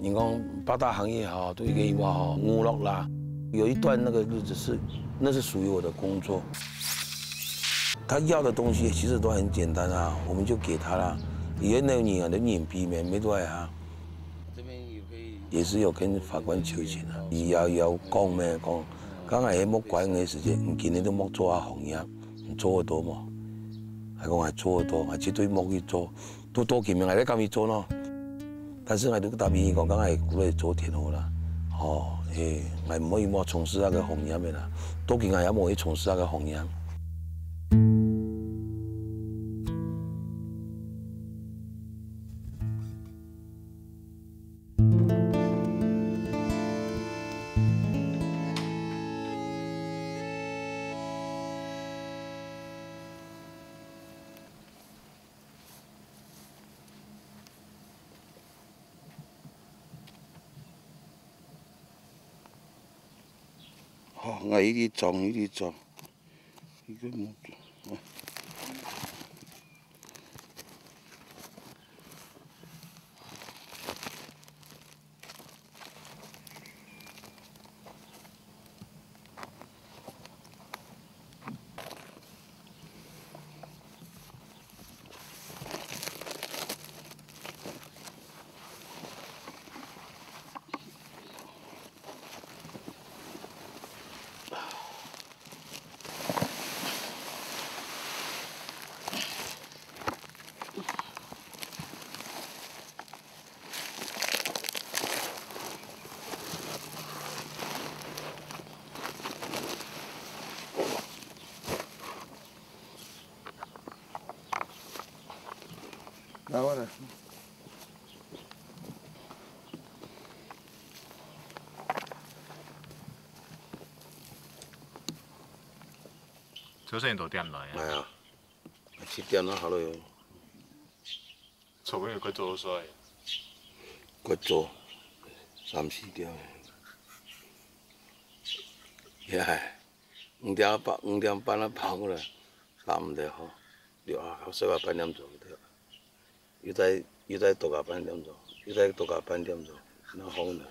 你讲八大行业哈，对于我哈娱乐啦，有一段那个日子那是属于我的工作。他要的东西其实都很简单啊，我们就给他啦。也那你啊，你眼皮没多啊。这边也是有跟法官求情啊，有讲咩讲，刚才莫管嘅事情，今年都莫做下行业，做得到冇？係講係做得到，係絕對莫去做，都多見面係咧咁去做咯。但是我都答應講，梗係鼓勵做挺好啦。哦，我唔可以莫從事那個行業嘅啦，多見係有冇去從事那個行業。我呢啲撞，呢個冇做。来我来。早上到點來啊？係啊，7點啦，好咯。做咩佢做咗？佢做3、4點。也係5點半啦跑過來，3點好，6啊7啊8點鐘嘅，要再多加半點鐘，那好呢，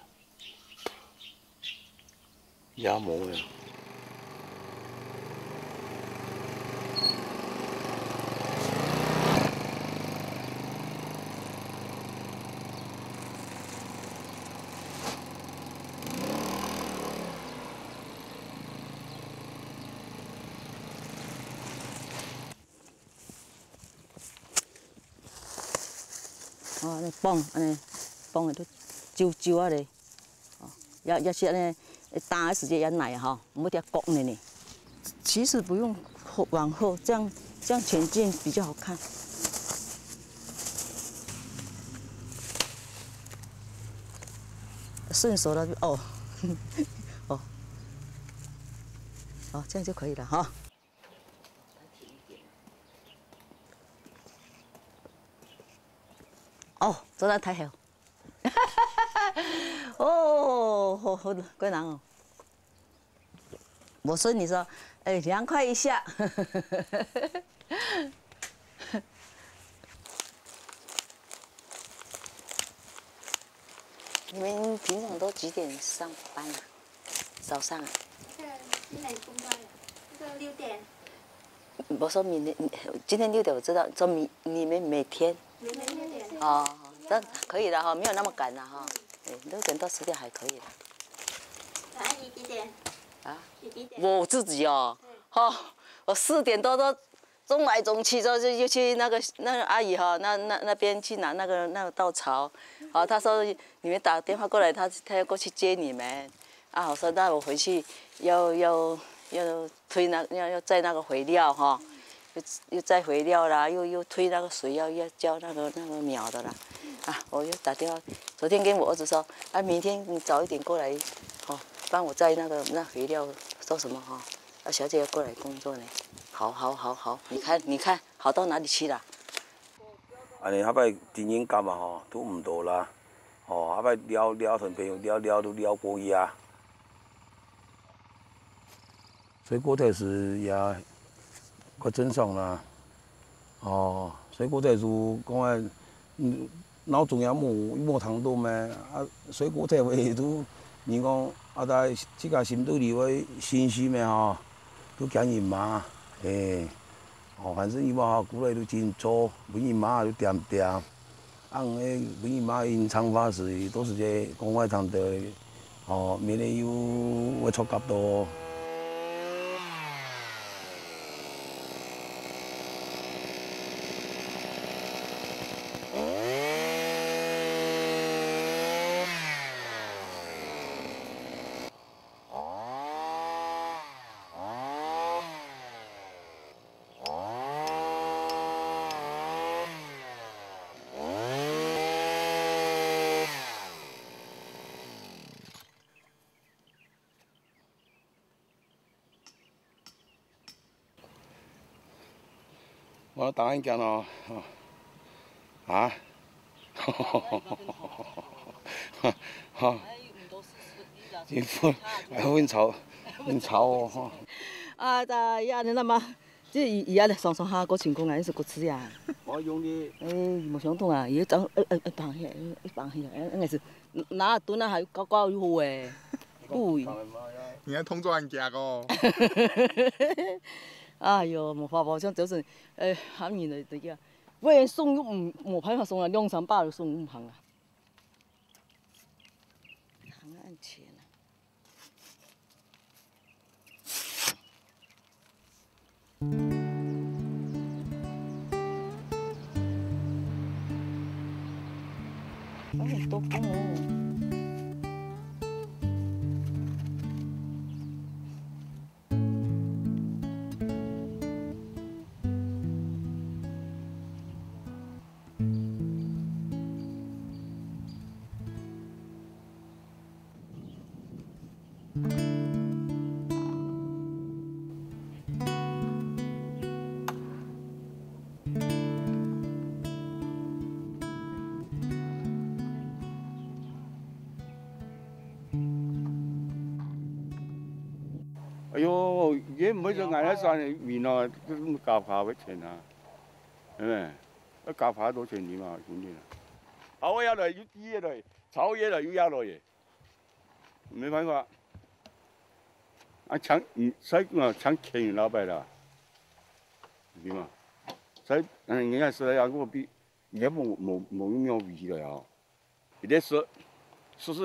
也冇嘅。哦，你綁安尼，綁喺度揪啊嘞，哦，要是安尼打的時間也耐哈，唔好掉割呢。其實不用往後，這樣前進比較好看。順手了就哦，哦，哦，這樣就可以了哈。哦，做得太好，哦，好贵人哦。我说你说，哎，凉快一下。你们平常都幾點上班啊？早上啊？现在工作了，这个6點。我说今天6點我知道，说你们每天。每天6點。哦，这可以的哈，没有那么赶了哈。6點到10點還可以的。阿姨幾點？啊？你幾點？我自己哦，哈，我4點多都中來中去，就去那個阿姨哈，那邊去拿那個稻草，好，她說你們打電話過來，她要過去接你們，啊，我說那我回去要推要載那個肥料哈，又載肥料啦，又推那個水要澆那個苗的啦，啊，我又打電話，昨天跟我兒子說，啊，明天你早一點過來，哦，幫我載那肥料，說什麼哈，啊，小姐要過來工作呢。好，你看，好到哪裡去了？安尼，後擺電影監啊吼，都唔到啦，哦，後擺撩同朋友都撩過夜，水果台是也較正常啦，哦，水果台是講啊，老重要无通到咩？啊，水果体会都，你讲啊，在即个心肚里位信息咩吼，都惊人嘛，哦，反正伊话古来都真做，文姨妈就点点，按个文姨妈因长发时都是这公开堂的，哦，免得有会错角度。 我答应讲咯，啊，哈，政府还很吵哦，啊，da ya nên mà chứ ý là song song ha có thành công ấy sẽ có thứ à. 我用的，冇想到啊，也整放起，硬是拿蹲啊，还高高又好诶，對。你看同桌人家哦。哎呦，冇法冇想就是喊人嚟啲啊，喂送都冇辦法送啊，200-300就送唔行啊。行按錢啊。 很多风哦。 哎呦，嘢唔可以就捱得晒面啊，都夾下嘅錢啊，係咪？一夾下多錢點啊？點點啊？好嘢嚟要啲嘢嚟，炒嘢嚟要壓落嘢，沒辦法。啊搶唔使啊搶錢人老闆啦，點啊？使人家是嚟嗰邊，也冇用味了呀。一啲是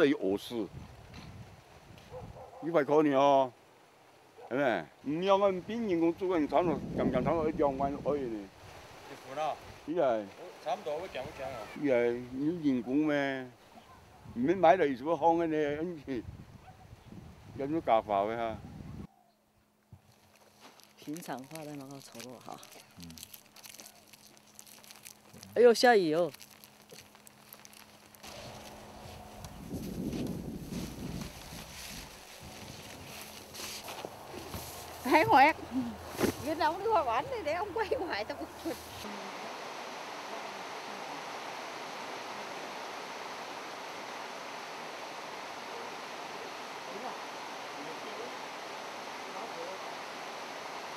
有惡事，100塊呢哦。 係咪？唔用啊，邊人工做緊差唔多，差唔多2萬可以呢。一副啦。依係。差唔多會降啊。依係要人工咩？唔免買嚟做行嘅呢，跟住有咗價法嘅嚇。平常话的那个炒肉哈。哎呦，下雨哦。 Thấy ngoẹt. Vậy đâu đưa qua bển đi để ông quay ngoài cho cô.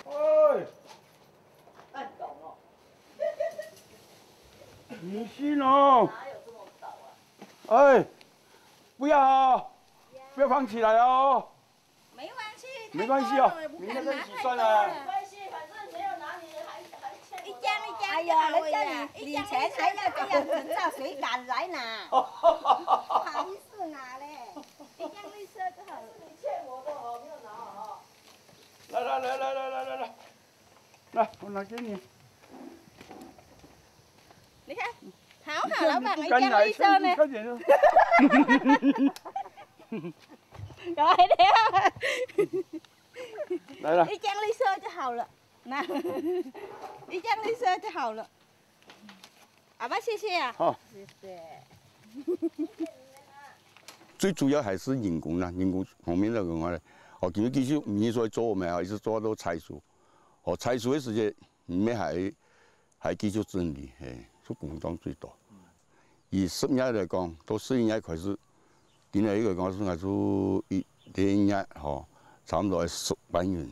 Ôi! Nhìn xin không? Ơi! 不要啊！不要放起来哦！ 没关系哦，明天再一起算啊。没关系，反正没有拿你还欠一张一张。哎呀，人家你钱还要这样子，照谁敢来拿？不好意思拿嘞，一张绿色就好。你欠我的哦，没有拿哦。来，我拿给你。你看，好好，老板，一张绿色呢？快点！ Rồi đéo. 来了。一张绿色就好了，那一张绿色就好了。阿爸，谢谢啊。好。谢谢。最主要还是人工啦，人工方面那个我嘞，哦，因为继续唔是说做咩啊，一直做到采收，哦，采收的时间咩还继续整理，做工当最多。以10年来讲，到12年开始。 今年一个讲是我做第一年吼，差不多10万元，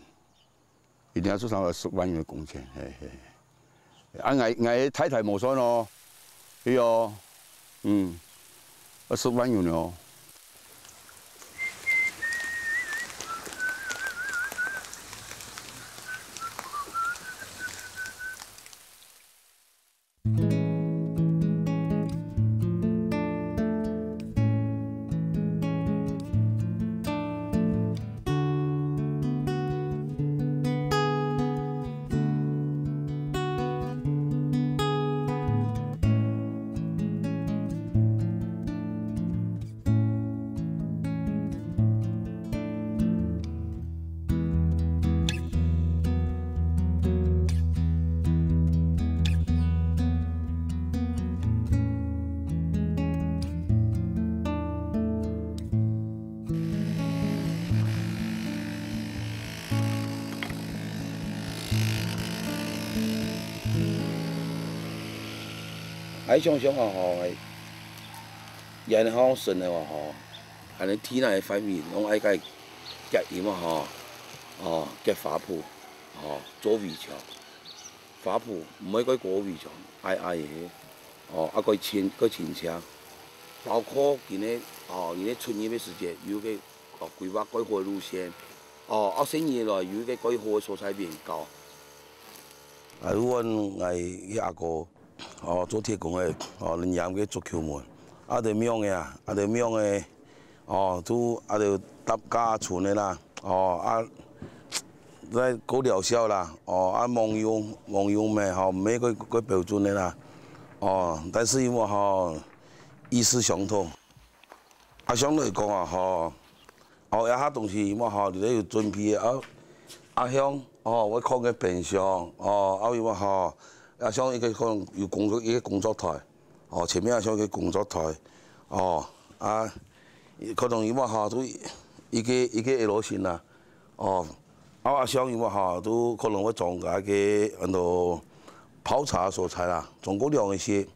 一定要做差不多10万元的工钱，啊，我太太冇算咯，哎哟， 10万有呢。爱想想啊吼，人好顺的话吼，安尼天内反面拢爱甲夹盐啊吼，哦夹花圃，吼做围墙，花圃唔可以过过围墙，矮矮的，哦啊个清车，包括今日哦，今日春节的时节有个哦规划改好的路线，哦啊新年来有个改好的蔬菜面交。啊，阮个阿哥。哦，做铁工的，哦，人家去做球门，啊，着庙的啊，啊，着庙的，哦，都啊，着搭家厝的啦，哦，啊，在搞疗效啦，哦，啊，网用咩，吼，唔係佢標準的啦，哦，但是因為吼意思相同，啊，相對嚟講啊，吼，哦，有下東西因為吼，你都要準備啊，向哦，我看嘅變相，哦，啊，因為吼。啊，像一個可能有工作一個工作台，哦，前面啊像一個工作台，哦，啊，可能因為嚇都一個 L 型啦，哦，啊像因為嚇都可能會裝個很多泡茶蔬菜啦，裝過量一些，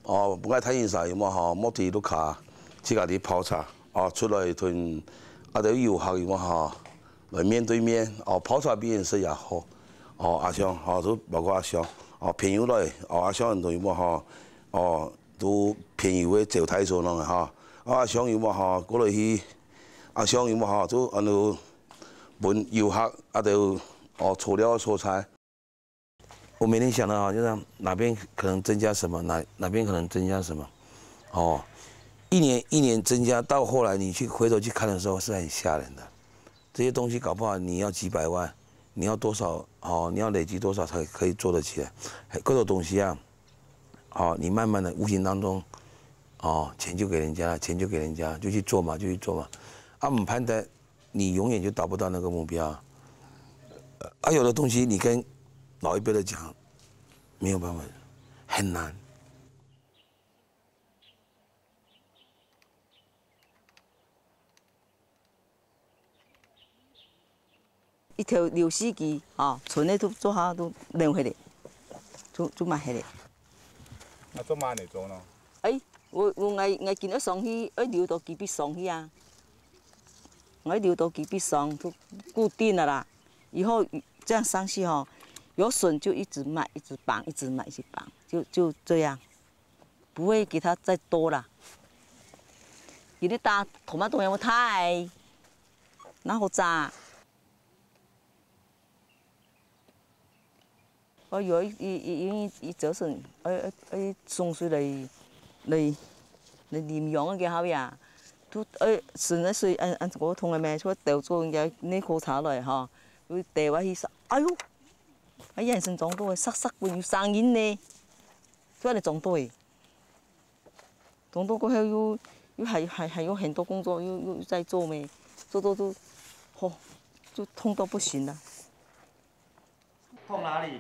哦，不過睇現實因為嚇莫地都卡自家啲泡茶，哦，出來同啊啲遊客因為嚇來面對面，哦，泡茶比顏色也好，哦，阿香，哦都包括阿香。哦，朋友來，哦，阿想人同伊麼吼，哦，都朋友嘅招待所啷個哈，啊，想伊麼吼，過來去，啊，想伊麼吼，都按照本遊客啊，就哦，除了蔬菜。我每天想的啊，就是哪邊可能增加什麼，哪邊可能增加什麼，哦，一年增加，到後來你去回頭去看的時候是很嚇人的，這些東西搞不好你要幾百萬。你要多少？哦，你要累積多少才可以做得起來？各種東西啊，哦，你慢慢的無形當中，哦，錢就給人家，錢就給人家，就去做嘛，就去做嘛。啊，唔攀的，你永遠就達不到那個目標。啊，有的東西你跟老一輩的講，沒有辦法，很難。一條柳絲機，哦，村內都做下都留起來，做埋起來。啊，做乜嚟做呢？我見到上去，留到幾筆上去啊！我留到幾筆上都固定了啦，以後這樣上去哈，有筍就一直賣，一直綁，一直賣，一直綁，就這樣，不會給它再多了。有啲大同埋東有冇太，然後炸。我有一折成，送水嚟黏養嘅好呀，都順一水按我同嘅咩，所以掉咗嘅呢個茶嚟嚇，佢掉起實，哎呦，喺人生撞到嘅，塞會要生煙呢，所以你撞到嘅，撞到過後要係有很多工作要再做咩，做到都，就痛到不行了。痛哪里？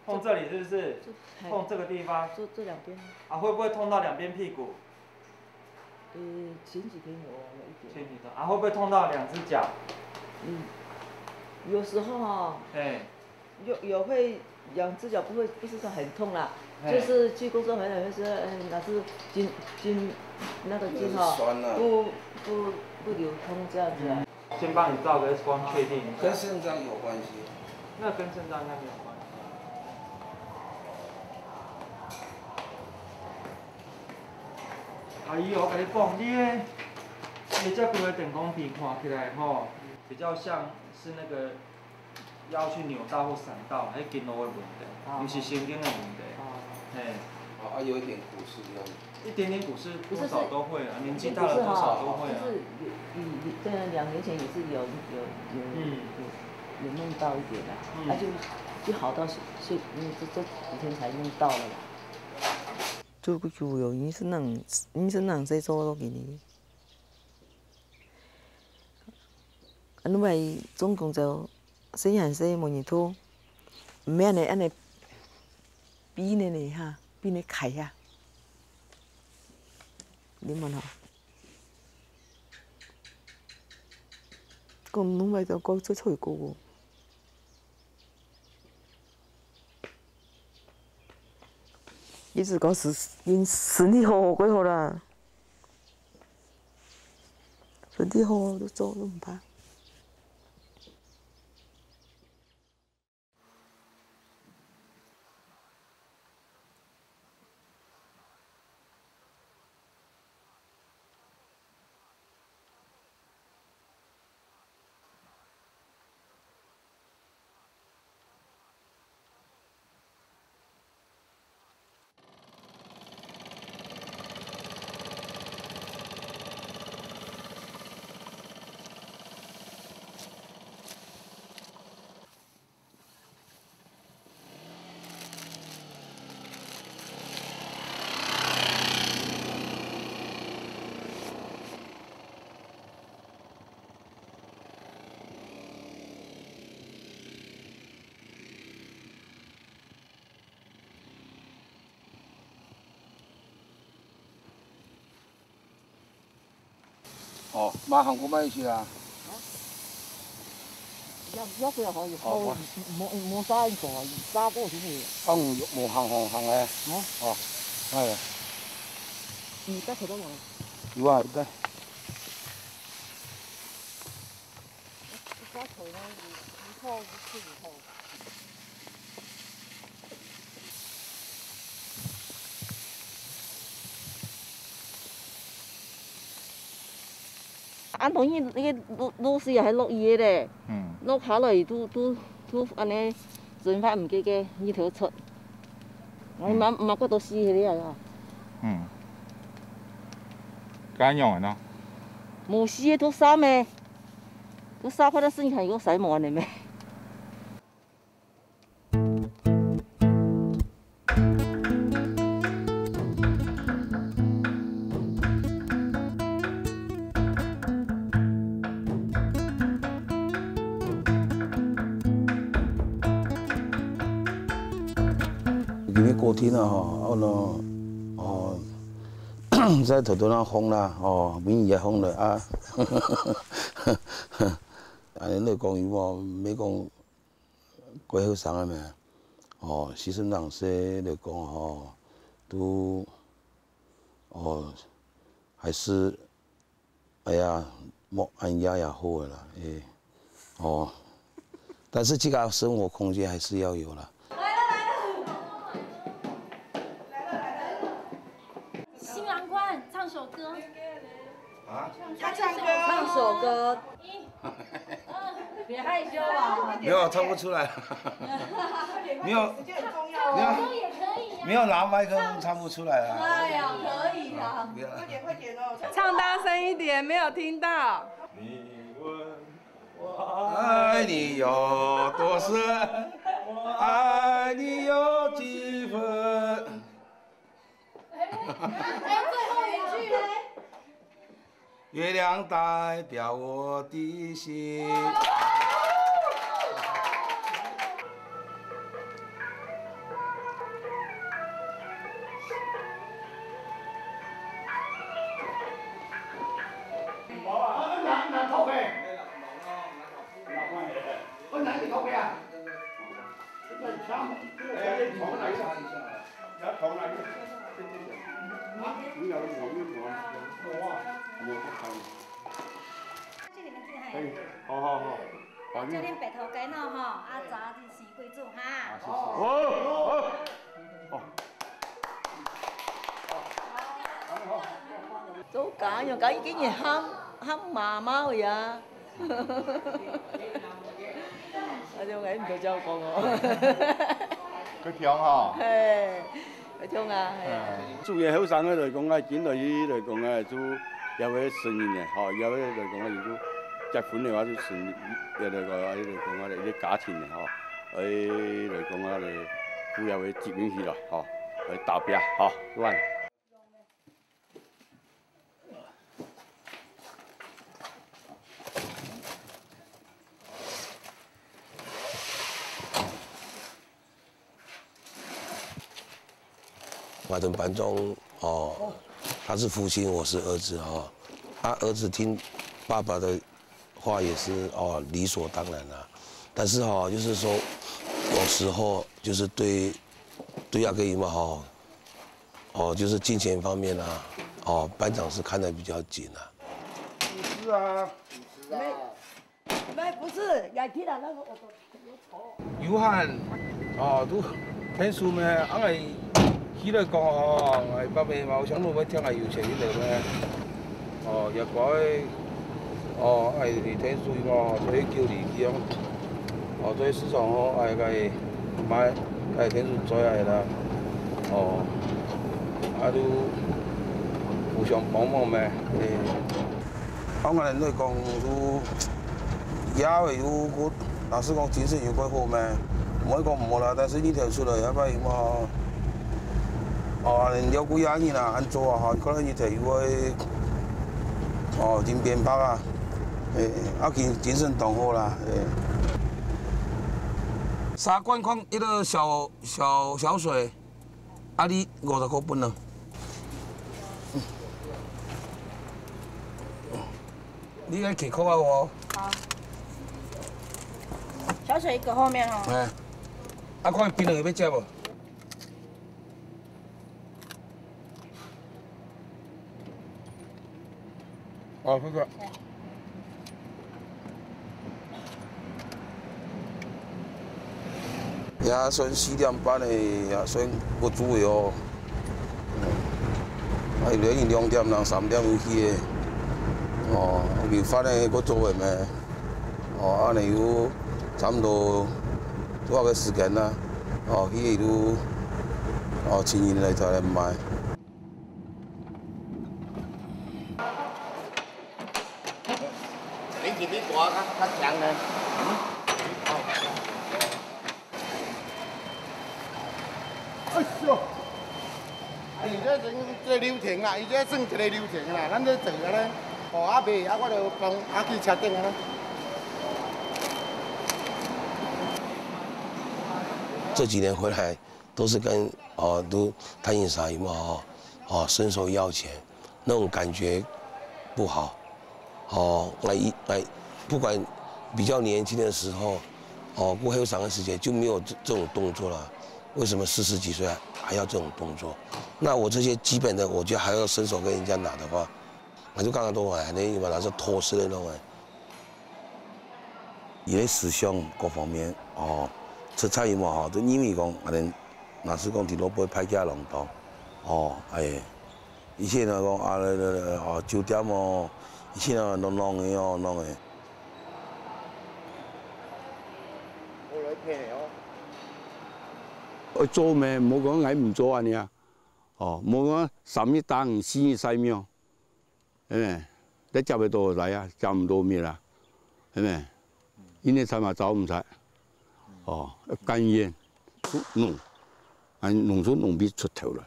碰这里是不是？碰这个地方。这兩邊。啊，會不會痛到兩邊屁股？前幾天有一點。前幾天啊，會不會痛到兩隻腳？有時候哈。對。有會兩隻腳不是說很痛啦，就是去工作回來會是哪是筋那個筋哈不流通這樣子。先幫你照個 X 光確定一下。跟腎臟有關係。那跟腎臟應該沒有關係。阿姨，我跟你讲，你这几个电工片看起来吼，比较像是那个腰去扭到或闪到，迄筋络的问题，不是神经的问题。嘿。有一点股市这样。一点点股市多少都会啊，年纪大了多少都会啊。就是对啊，2年前也是有弄到一点啦，就好到这几天才弄到了啦。就有医生人在做咯，给你。因为总共就4样式模拟图，唔免你安尼比呢哈，比你开呀。你問下，咁唔係就講出去個喎。一直講身體好幾好啦，身體好都做都唔怕。哦，马航过买去啊？要不要可以，冇沙個，沙個先會。冇行嘅。哦，係啊。而家佢都冇。有啊，得。加佢啦，2拖2拖。俺同意那个老师也系落雨咧，落下来都安尼盡快唔記嘅呢條出，我唔嗰度試起嚟啊。敢用啊？冇試都沙咩？都沙開得先係個洗冇嚟咩？因为过天啊吼，在头头那风啦，民也风了啊，安尼讲伊无，没讲过好生啊咩？时阵人说来讲都还是哎呀，莫安压也好的啦，但是这个生活空间还是要有啦。首歌啊？他唱首歌。别害羞啊！没有，唱不出来。没有，没有拿麦克风唱不出来啊。哎呀，可以啊！快点哦！唱大声一点，没有听到。你问我爱你有多深，我爱你有几分？最后一句嘞。月亮代表我的心。拿头盔。我拿你头盔啊！这枪，哎，重来一下，要重来一下。你要这里面最可以，好。这边白头鸡喏哈，炸的是贵重哈。好。都假样，假伊竟然喊妈妈去啊！啊，种个唔着照讲哦。佢強吼。嘿，會聽啊，係啊。做嘢後生嘅嚟講啊，見到伊嚟講啊，都有啲順應嘅，嚇，有啲嚟講啊，亦都結婚嘅話都順，有嚟個嚟講啊，啲家庭嘅嚇，佢嚟講啊，嚟都有啲接應起來，嚇，去投標嚇，亂。马屯班中哦，他是父亲，我是儿子哦。他儿子听爸爸的话也是哦理所当然啦。但是哈，就是说有时候就是对阿哥姨嘛哈，哦就是金钱方面啊，哦班长是看得比较紧啊。是啊，不是，也听到那个有限哦都聽數咩？硬係起來講哦，係北邊嘛，我想到要聽下搖錢呢度咩？哦，若改哦係你聽數嘛，所以叫你咁哦，所以市場哦係係買係聽數再係啦，哦，啊都互相幫忙咩？誒，我人都講都也係有個，老實講精神有幾好咩？唔可以講唔好啦，但是你提出來，要不然嘛，哦，了幾廿年啦，安做啊，可能你提會，哦，點變白啊，啊精神動好啦，3罐礦一個小水，啊你50塊本啦。你個起口啊我。好。小水一个后面哦。哎。啊，看冰两个要食无？哦，这个。也算4點半的，也算不足的哦。啊，連2點人3點有去的。哦，未翻的佫做的咩？哦，安尼有差不多多少個時間啦？哦，去都哦親人來才來買。你自己掛較強呢？哎呦！伊這流程啦，伊這算一個流程啦，咱這做啊咧，哦啊賣啊，我就幫啊去車頂啊。這幾年回來都是跟都探險啥有冇伸手要錢，那種感覺不好。不管比較年輕的時候，過後長的時間就沒有這種動作了。為什麼40幾歲還要這種動作？那我這些基本的，我覺得還要伸手跟人家拿的話，我就剛剛都話，你把它是拖死的那種。伊咧思想各方面出差嘛吼，都因為講，若是講佇路尾歹假弄到，以前啊講酒店哦，以前啊弄的弄的。我來聽哦。我做咩？唔好講捱唔做啊你啊！哦，唔好講3日打5 4日4秒，係咪？你執得到嚟啊？執唔到咩啦？係咪？因為才嘛走唔晒。哦，干煙弄，弄出弄邊出頭來。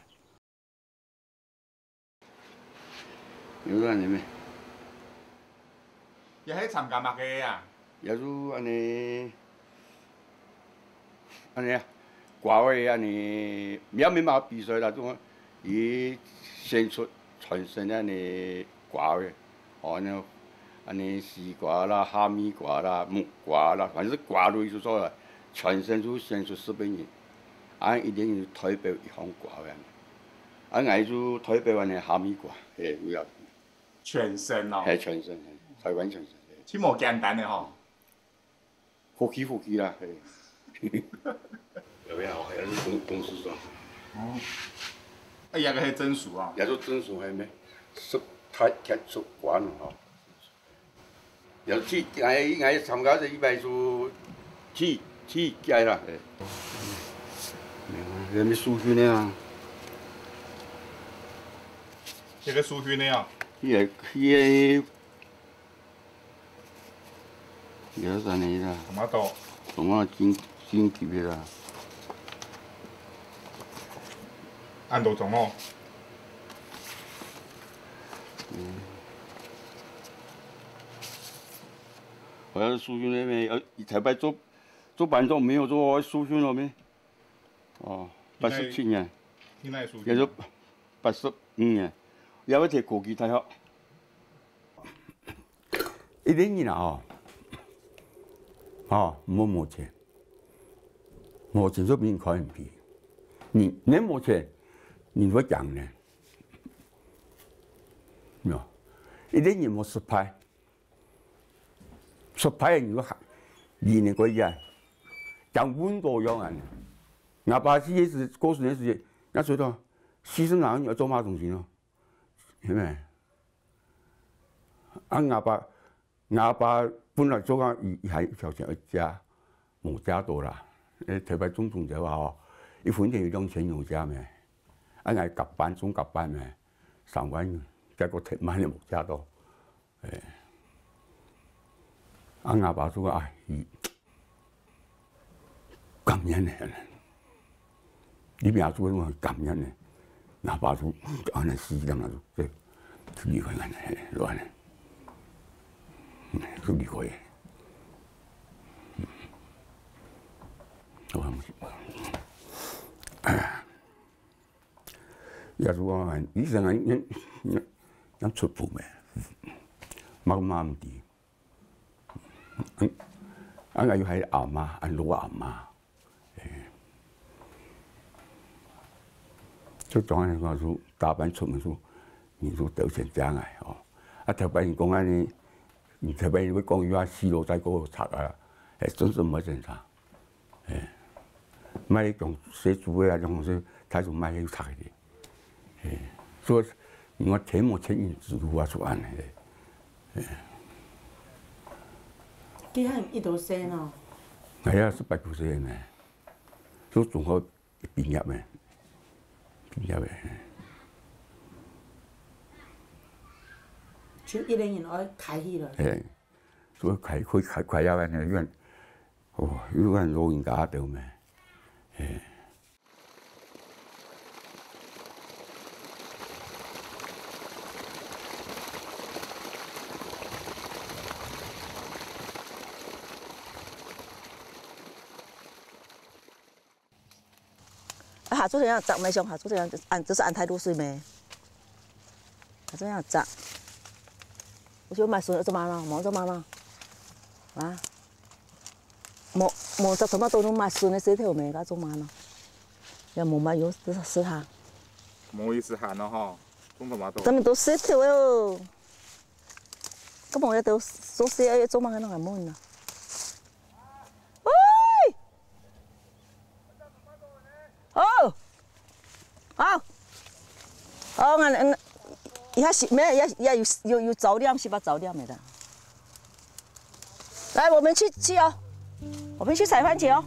有啦，你咩？也係參加乜嘅啊？也就安尼啊，掛位安尼，苗面嘛比賽啦，種伊先出傳承安尼掛位，安尼絲瓜啦、蝦米瓜啦、木瓜啦，反正是瓜類就做啦。全身就先出400人，一定要台北一行掛嘅，嗌就台北安尼蝦米掛，有要。全身哦。係全身，台灣全身。這麼簡單嘅嗬。呼吸啦，係。有咩好？也是公司裝。哦。哎呀，個係真熟啊。也做真熟係咩？10太出关吼。要去爱参加这100次去解啦。人们苏训的啊。这个苏训的啊。迄个啥呢啦？什么刀？什么金级别啦？按度怎么？我要苏训那边，台北做班长没有做苏训了没？哦，87年，现在苏也就85年，要摕国际大学。一零年啊，没钱，没钱就不能考 MP。你没钱，你会讲呢？没有，一零年没失败。失败你说2年过去，讲温度样啊！哪怕是50年时间，那说到牺牲人要做马东西咯，是咪？阿爸本来做讲伊还条件一家，冇家多啦。台北总统就话吼，伊分田有2000有家咩？啊，挨夹班总夹班咩？3万，结果摕满就冇家多，阿爸说啊，伊感恩的，你别说我感恩的，阿爸说安尼死人啊，这离开安尼乱的。是离开的，我唔是，也是我，以前人出步咩，妈唔知，我要喺阿媽，老阿媽，就當然我說大班出門說，你說得錢獎啊，哦，啊特別人講安尼。你特别会讲话西路在嗰度拆啊，真是冇正常，买种水煮的啊，种是他就买去拆的，所以我天冇钱银制度啊，做安尼的，佢係一度生哦。係啊，18、19歲嘅，都仲可畢業嘅，就1年我開起了。所以開咗嘅呢，有人老人家到咩？下做这样摘没上，下做这样就是按太多水没，下这样摘。我就买笋做嘛咯，冇做嘛咯，啊，冇摘什么都能买笋的石头没，噶做嘛咯，又冇买有石头。冇意思喊咯吼，种什么都。咱们都石头哟，咁我哋都做石要做嘛，那个冇呢。喂，哦，好，哦，也是没也有早点是吧？早点没的。来，我们去哦，我们去采番茄哦。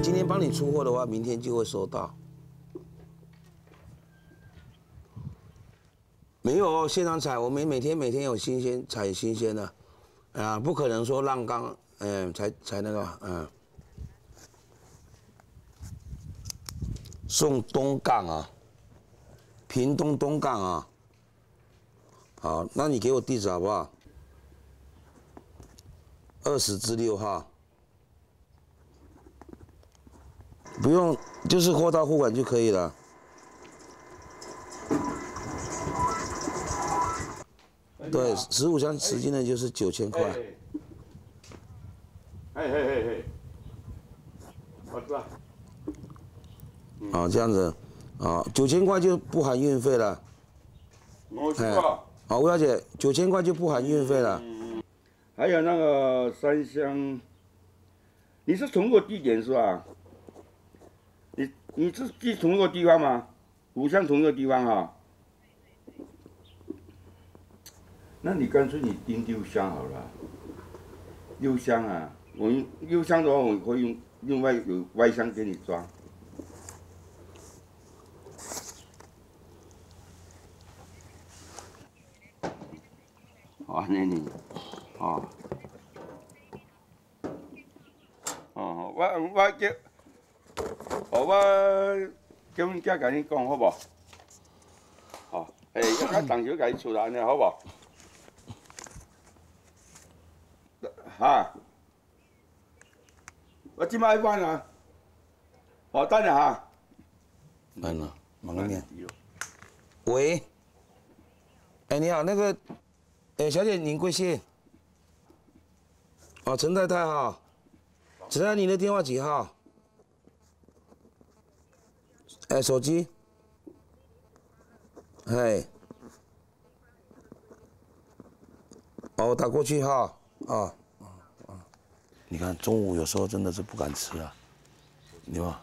今天帮你出货的话，明天就会收到。没有现场采，我们每天有新鲜采新鲜的，啊，不可能说浪缸，采那个，送东港啊，屏东东港啊。好，那你给我地址好不好？20至6号。不用，就是货到付款就可以了。对，15箱10斤的就是9000块。嘿，我知道。这样子，9000块就不含运费了。我知道。吴小姐，9000块就不含运费了。还有那个3箱，你是同一个地点是吧？你是寄同一个地方吗？5箱同一个地方哈。那你干脆你订6箱好了。6箱啊，我用6箱的话，我会用另外有外箱给你装。你，我叫阮囝甲你讲好无？一较重少甲你出来呢，好无？我即摆翻啊，等下哈。慢了，忙个面。喂，你好，那个，小姐您贵姓？陈太太哈，陈太太，你的电话几号？手机。我打过去哈。你看中午有时候真的是不敢吃啊，对吧？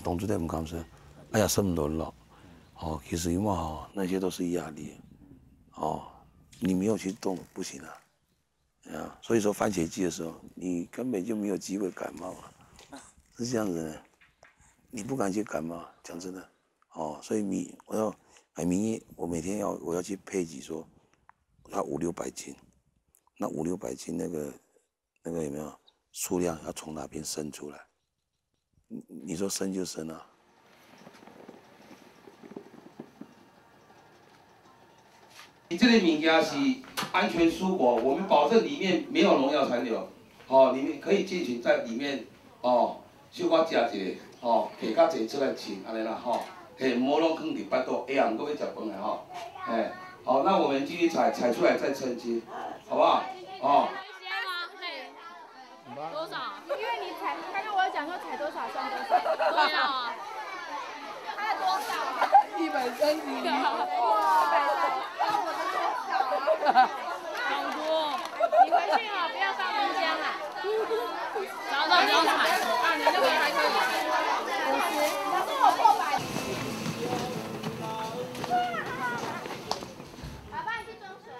董主任不敢吃，哎呀，剩多了。其实因为那些都是压力，你没有去动不行啊。所以说番茄季的时候，你根本就没有机会感冒啊，是这样子的。你不敢去感冒，讲真的，所以我每天我要去配给说，那500-600斤，那500-600斤那个有没有数量要从哪边生出来？你说生就生啊。你这个物件是安全蔬果，我们保证里面没有农药残留，里面可以进行在里面，小可食一个，摕较济出来清，安尼啦，莫拢放伫巴肚，下暗搁要食饭的好，那我们继续采出来再称斤，好不好？多少？因为你采，刚刚我有讲说采多少算多少。多少啊？他的多少？130斤。哇，130，那我的多少啊？好多。你回去不要放冰箱啦。早早不要采。你那个还可以。50，可是我破100。爸爸，你去装水啊。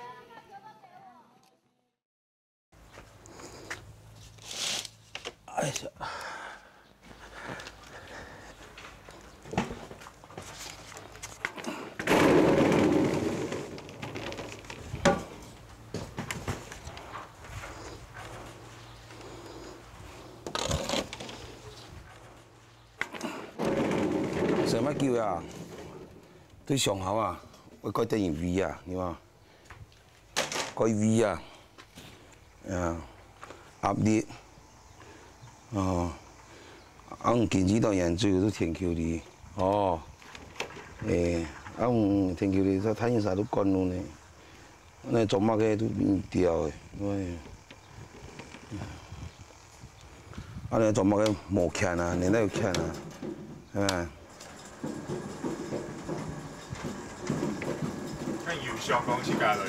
哎呀！什么叫啊？对上口啊，我改等于 V 啊，你话？改 V 啊，压力。近几段研究都天桥里，天桥里，他因啥都干了呢？那做乜嘅都唔掉嘅，你做乜嘅冇看啊？你都要看啊，係咪？那有香港是家嚟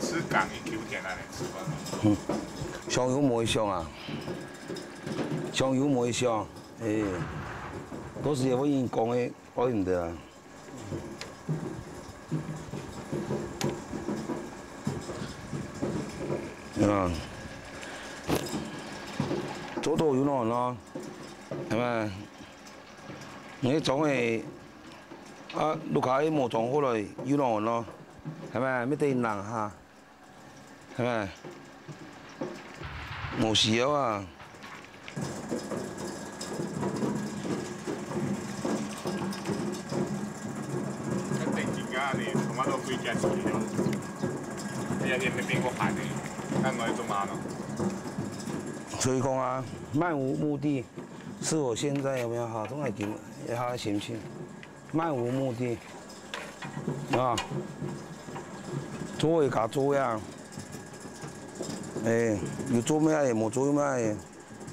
吃港的9天安尼吃饭。香油冇香啊，香油冇香，嗰時我已經講嘅，改唔得啊。做到有啷咯，係咪？你裝嘅碌卡冇裝好來有啷咯，係咪？咩地冷下，係咪？冇事啊！那定金啊，你他妈都可以捡出去了。哎呀，你没变过喊的，看我做嘛呢？所以講啊，漫無目的，是我現在有沒有好？總係點？下行唔行？漫無目的，啊！做会加做呀，有做咩嘅，冇做咩嘅，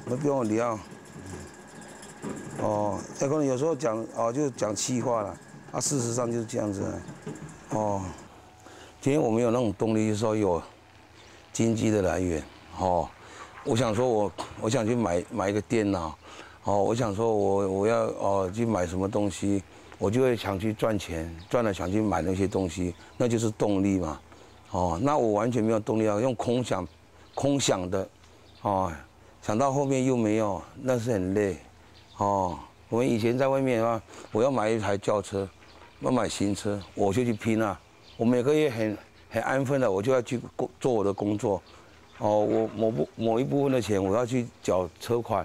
我不用聊。可能有时候讲就讲气话了，事实上就是这样子。今天我们有那种动力，就是说有经济的来源。我想说我想去买一个电脑，我想说我要去买什么东西，我就会想去赚钱，赚了想去买那些东西，那就是动力嘛。那我完全没有动力啊，用空想的，想到后面又没有，那是很累。我们以前在外面的话，我要买一台轿车，要买新车，我就去拼啊。我每个月很安分的，我就要去做我的工作。我某一部分的钱我要去缴车款，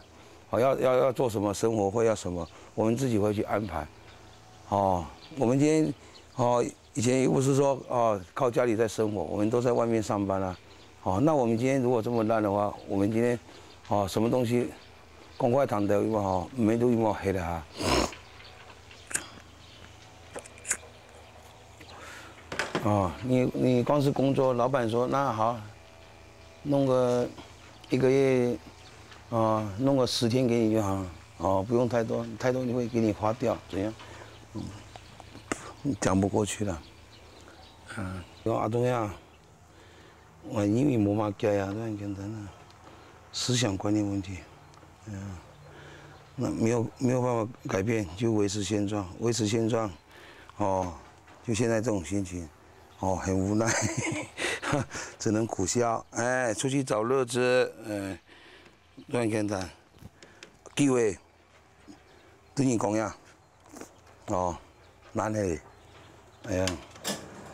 要做什么生活费要什么，我们自己会去安排。我们今天以前又不是说靠家里在生活，我们都在外面上班啊。那我们今天如果这么烂的话，我们今天什么东西公快堂的没都有黑的哈。你光是工作，老板说那好。弄个1个月，弄个10天给你就好，不用太多，太多你会给你花掉，怎样？讲不过去了。阿东呀，我因为没嘛改呀，都很简单的，思想观念问题，那没有办法改变，就维持现状，就现在这种心情，很无奈。只能苦笑，出去找乐子，乱简单，机会对你讲呀，难的，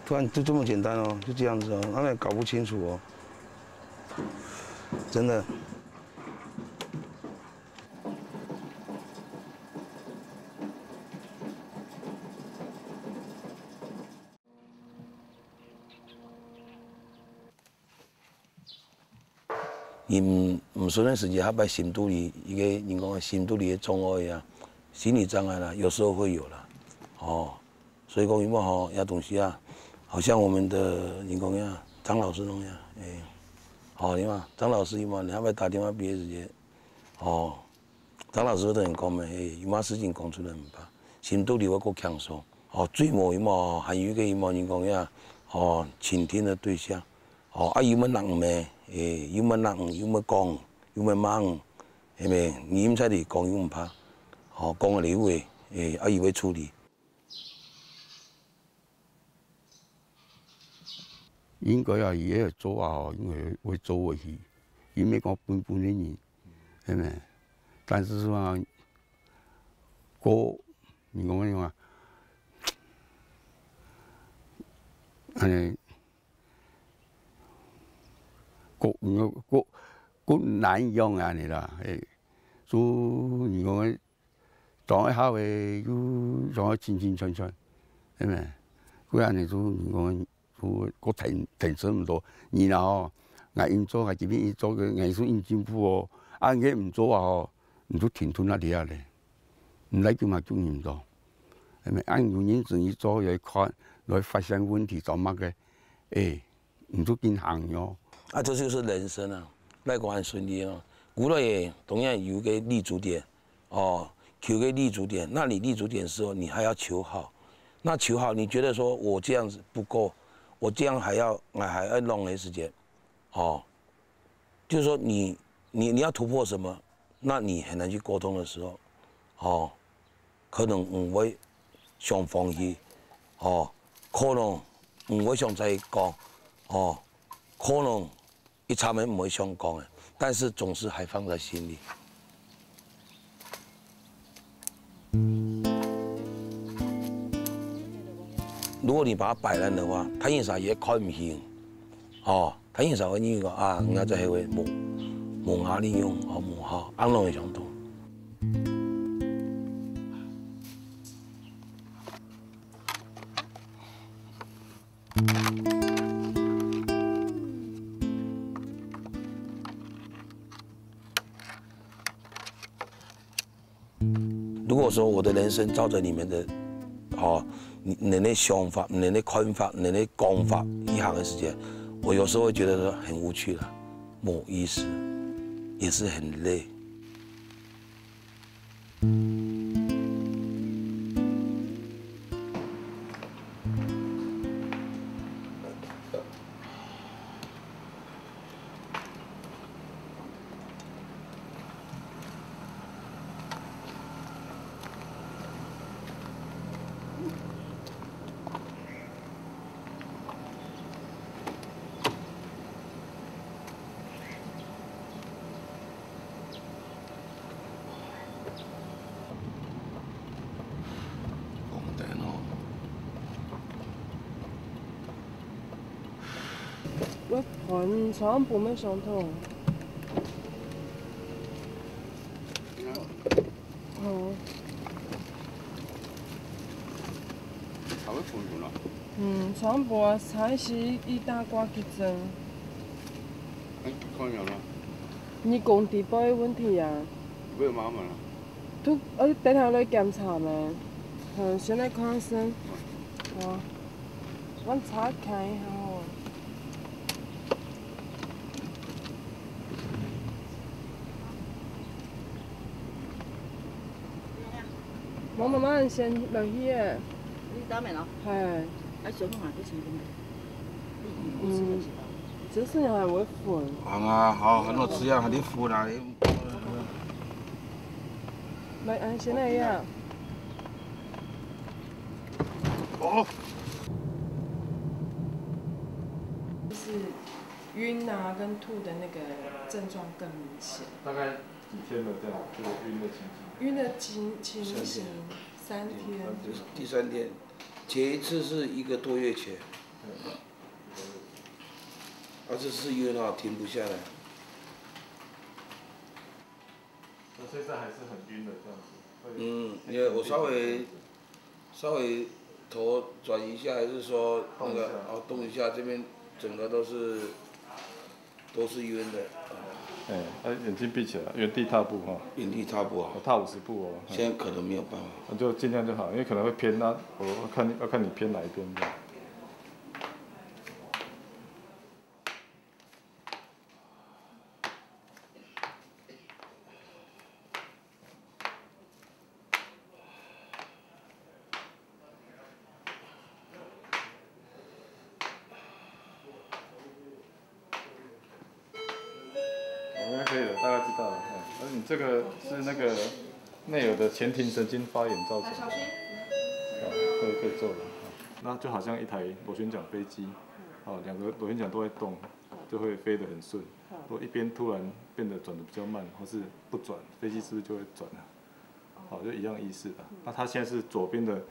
突然就这么简单就这样子他们也搞不清楚真的。因唔顺的时间，他把心肚里一个人讲心肚里的障碍啊，心理障碍啦，有时候会有啦，所以讲因为遐东西啊，好像我们的人讲呀，张老师弄呀，你看张老师你还要打电话俾直接，张老师都很讲咩，有嘛事情讲出来唔怕，心肚里我够强爽，最无韩语嘅人讲呀，倾听的对象，有乜人咩？有乜人有乜講，有乜忙，係咪？你唔使嚟講，又唔怕，講你會，伊會處理。應該啊，伊個做應該會做回去，伊咪講半的人，係咪？但是話你講啊，個難用啊你啦，所以你講當一下嘅要當一清清楚楚，係咪？嗰樣你都你講個停止唔到，然後我應做係這邊做嘅藝術應進步按佢唔做你都停頓那啲啊咧，唔嚟叫嘛叫唔到，係咪？按原因自己做來看來發現問題做乜嘅，唔都見行咗。這就是人生啊，來講很順利古來也同樣有個立足點，求個立足點。那你立足點的時候，你還要求好。那求好，你覺得說我這樣子不夠，我這樣還要弄的時間，就是說你要突破什麼，那你很難去溝通的時候，可能唔會想放棄，可能唔會想再講，可能。他們唔會想講嘅，但是總是還放在心裏。如果你把它擺爛的話，他有時也看唔起，他有時會認為我在係會冇壓力用，冇好，安攏會相同。如果說我的人生照着你們的，你的想法、你的看法、你的講法，以行的时间，我有时候会觉得说很无趣了，没意思，也是很累。我盆床不没上头。哦。还会喷喷啊？床铺才是伊打挂去装。看见了？你工地保的问题啊。没有麻烦了。等下来检查嘛。先来看先。我查看一下哦。我慢慢先落去的。你打面咯？系。啊，小弄下啲钱这是还会混。啊，好，很多吃样，还得敷啦。来，先来呀。哦。就是晕啊跟吐的那个症状更明显。大概几天了这样？这个晕的情形？晕的情形3天。第3天，前一次是1个多月前。这次晕啊，停不下来。那现在还是很晕的这样子。因为我稍微头转一下，还是说那个动一下，这边整个都是晕的。眼睛闭起来，原地踏步哈。原地踏步啊。踏50步哦。现在可能没有办法。那就尽量就好，因为可能会偏啊，要看你偏哪一边的。应该可以了，大概知道了。而你这个是那个内耳的前庭神经发炎造成的。可以做了。那就好像一台螺旋桨飞机，2个螺旋桨都会动，就会飞得很顺。如果一边突然变得转得比较慢，或是不转，飞机是不是就会转了？好，就一样意思的。那它现在是左边的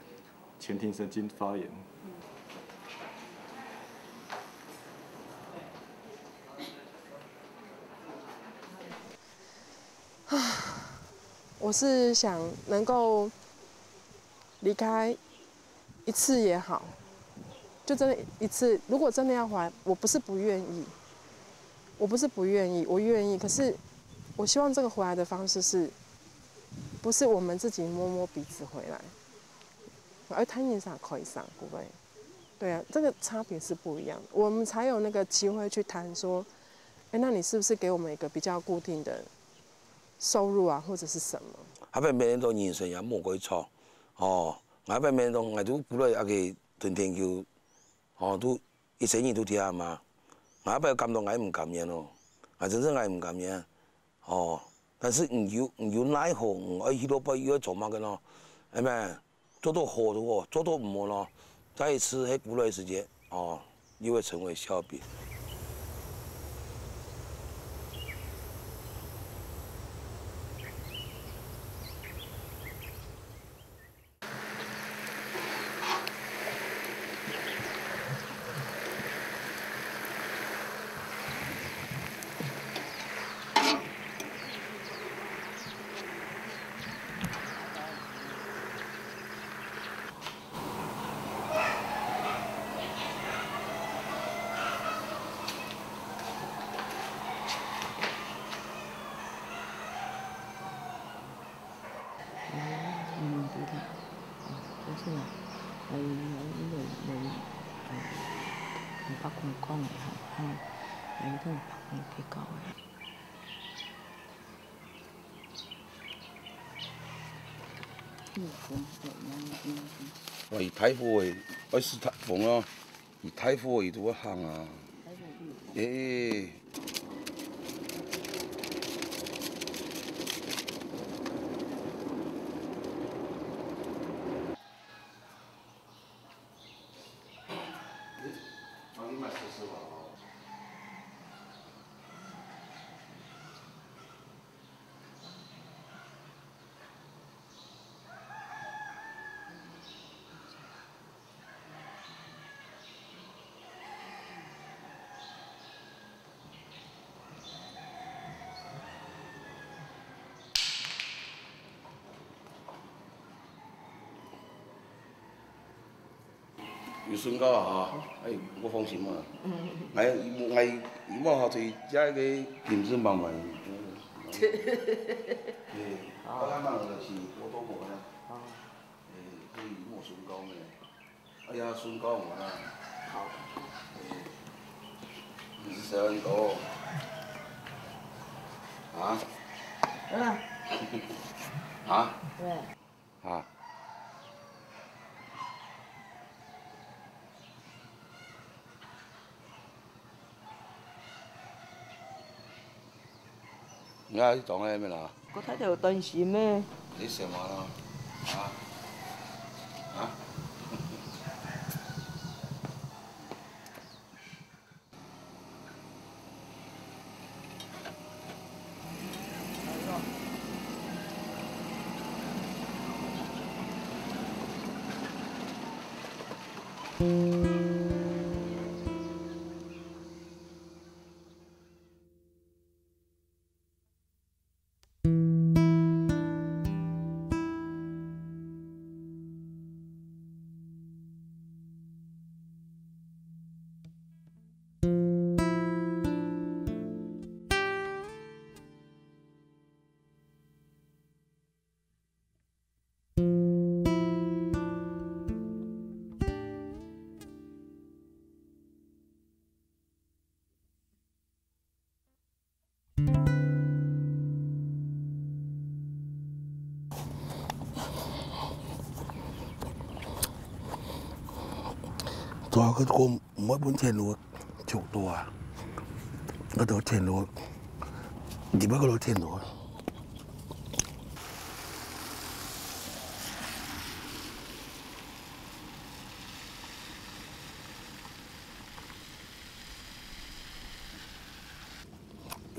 前庭神经发炎。我是想能够离开1次也好，就真的1次。如果真的要回来，我不是不愿意，我愿意。可是我希望这个回来的方式是，不是我们自己摸摸鼻子回来，而他也上可以上，对不对？对啊，这个差别是不一样的，我们才有那个机会去谈说，那你是不是给我们一个比较固定的收入啊，或者是什么？阿伯每年都人生也莫过错，阿伯每年都我都不来阿个屯天桥，都一生年都听嘛，阿伯感动我唔甘愿咯，真正我唔甘愿，但是唔要奈何，我去到不要做乜嘅咯，係咪？做到好的喎，做到唔好咯，再一次喺古耐时间，又会成为笑柄。讲的吼，来都去搞的。哇，伊台风的，要是台风哦，伊台风的伊都要行啊。诶。有孙高啊，哎，我放心嘛。伊某后推遮个金子慢慢。我咱嘛就是多多无啦。所以莫孙高呢。哎呀，孙高嘛。好。你是谁多？啊？啊？对。啊？你撞喺咩啦？我睇到短信咩？你什么啦？啊？ตัวก็คงไม่บนเทียนรัวฉกตัวก็ตัวเทียนรัวดีมากก็ตัวเทียนรัว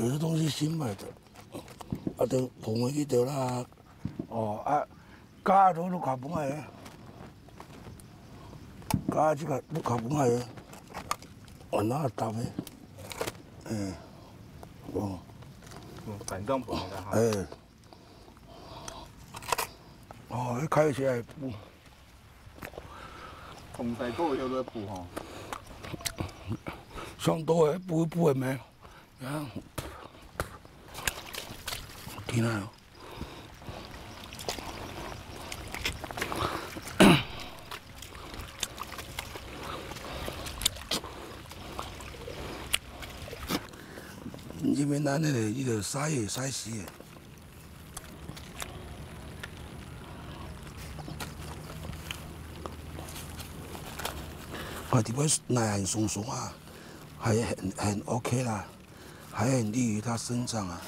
有些东西新买的，等捧回去得啦。加到都卡本係，加這個都卡本係，我拿搭嘅，板凳捧的哈。一開起來補，捧在夠有得補哈。上多嘅補嘅咩？啊，見啦。因为咱那个晒也晒死的，地方奶很松松啊，还很 OK 啦，还很利于它生长啊，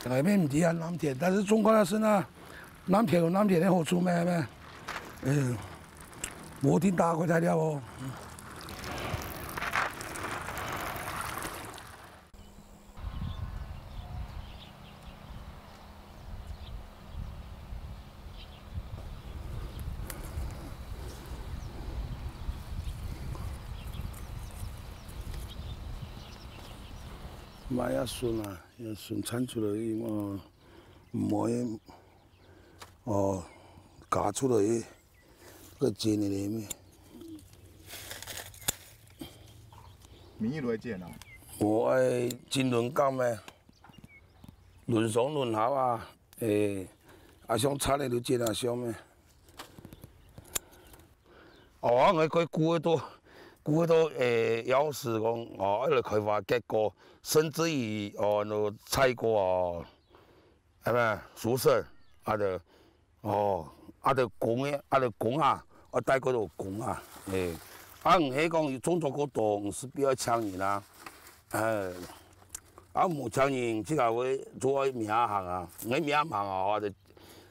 外面唔止啊蓝田，但是中国那是呢，蓝田有蓝田的好处咩？冇天打佢材料哦。嘛也顺啊，也顺产出来伊嘛，唔会嫁出来个钱的咧咩？民意来见啊？我爱真轮讲咩？轮上轮下啊，啊想产的就见啊想咩？我佢估到有时讲一路开发结果，甚至于那采过系咪宿舍就讲啊，我带嗰度讲啊，唔係講種族嗰度唔是比較強人啦，冇強人即係會做名行啊，我名行啊，我就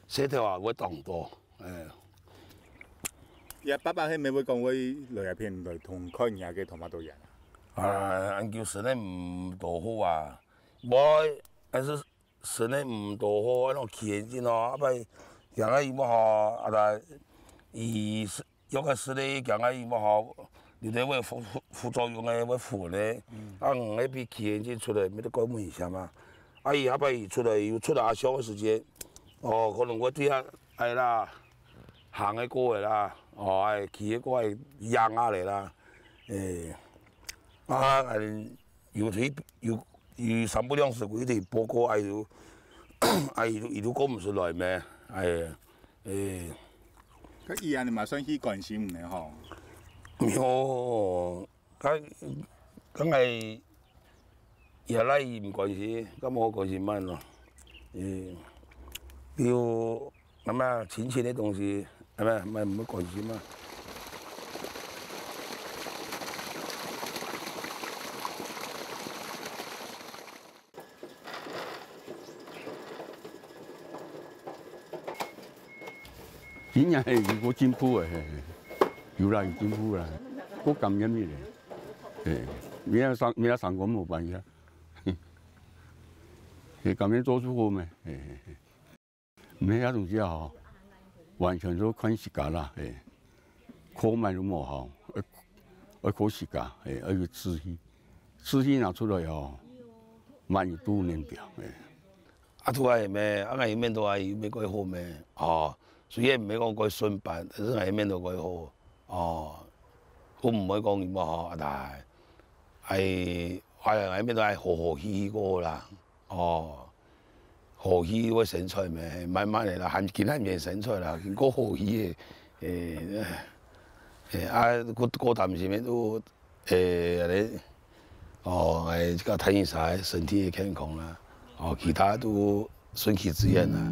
寫條啊會當多，呀，爸爸係咪會講會來一片來同開年嘅同埋導人按叫神咧唔多好啊，我還是神咧唔多好，那種氣質咯，人家伊冇好，有個是咧，講個伊冇好，有啲會副作用嘅會負咧，我那邊氣質出來，沒得改門下嘛，伊後邊出來又出來小嘅時間，可能我對下係啦，行嘅過嚟啦，企嘅過嚟養下嚟啦，有3不兩時佢哋報告伊都講唔出來咩，咁伊安尼嘛算去關心嘅吼。哦，梗係日來伊唔關心，咁我關心乜咯？要咁啊，錢的東西係咪唔好關心嘛？今年係有進步嘅，有啦有進步啦，我感恩你哋，明仔上工冇辦法，係咁樣做出好咩？咩嘢東西啊，完全都看時間啦，考埋都冇好，要考時間，要有志氣，志氣拿出來哦，萬有都能表，都係咩？係面都係咩鬼好咩？雖然唔係講佢順辦，但係面都佢好，我唔可以講乜好，但係喺面都係和氣個啦，和氣個生菜咩，慢慢嚟啦，見係唔係生菜啦，個和氣個啖時面都你即個睇現晒身體健康啦，其他都順其自然啦，